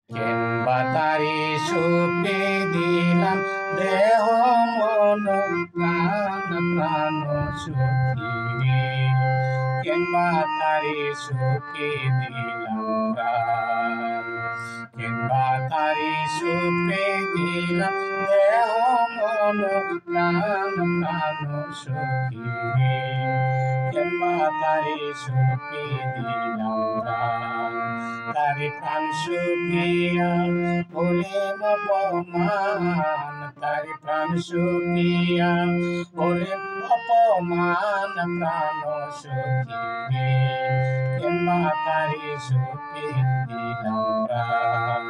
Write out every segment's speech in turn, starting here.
কিংবা তারি সুপে দিলাম দেহ মন প্রাণ প্রাণ সুখী কিংবা তারি সুপে দিলাম প্রাণ কিংবা তারি সুপে দিলাম দেহ মন প্রাণ প্রাণ সুখী কিংবা তারি সুপে দিলাম প্রাণ তারি প্রাণ সুপিয়া হলেম অপমান তারি প্রাণ সুপিয়া হলেম অপমান প্রাণ সখী কিংবা তারি সুপে দিলাম প্রাণ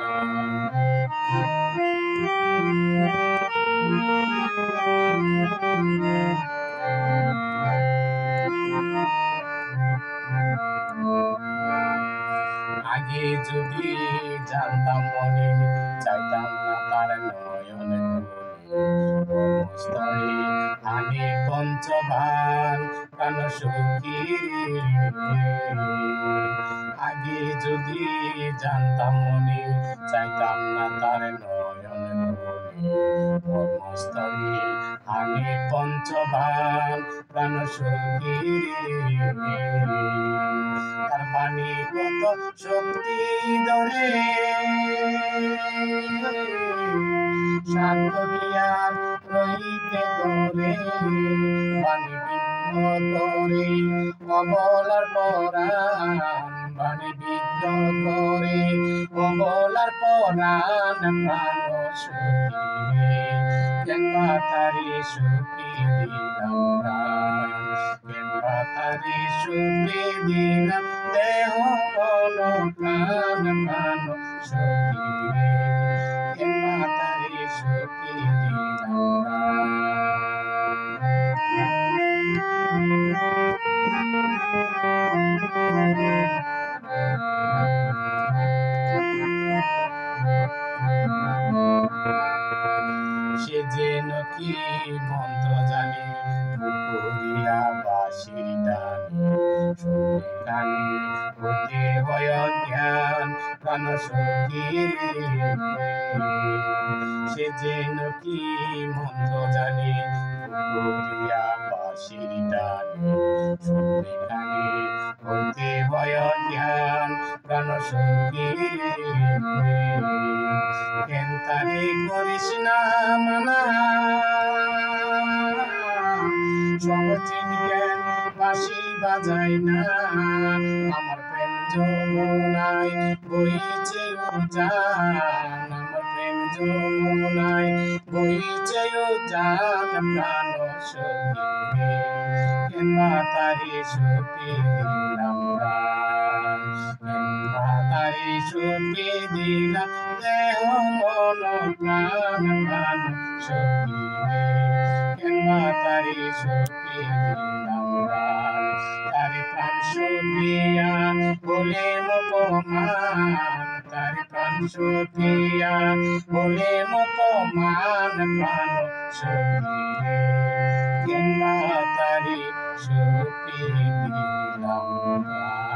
আগে যদি জানতাম মনে চাইতাম না তার নয়ন স্থলে আমি পঞ্চভান প্রাণ সখী আগে যদি জানতাম মনে চাইতাম না তার নয়ন কর্মস্থলে আমি পঞ্চভান প্রাণ সখী তার বাণী কত শক্তি ধরে শান্ত জ্ঞান রহিতে করে বাণী বিদ্ধ করে অবলার পরাণ বাণী বিদ্ধ করে অবলার পরাণ প্রাণ সখী কিংবা তারি সুখী দিলাম প্রাণ কিংবা তারি সুখী দিলাম দেহ মন প্রাণ প্রাণ সখী কিংবা তারি সুখী দিলাম প্রাণ সে যেন কি মন্ত্র জানে করিয়া বাঁশির টানে কানে হতে হয় জ্ঞান প্রাণ সখীর সে যেন কি মন্ত্র জানে করিয়া বাঁশির টানে কানে হতে হয় জ্ঞান প্রাণ সখীর কেন তারে করিস না মানা সবচিন জ্ঞান বাঁশি বাজায় না আমার প্রেম যমুনায় বইছে উজান আমার প্রেম যমুনায় বইছে উজান প্রাণ সখী কিংবা তারি সুখী দিলাম প্রাণ কিংবা তারি সুখী দিলাম দেহ মন প্রাণ প্রাণ সখী কিংবা তারি সুখী দিলাম প্রাণ তারি প্রাণ সুখিয়া হলেম অপমান তারি প্রাণ সুখিয়া হলেম অপমান প্রাণ সখী কিংবা তারি সুখী দিলাম প্রাণ।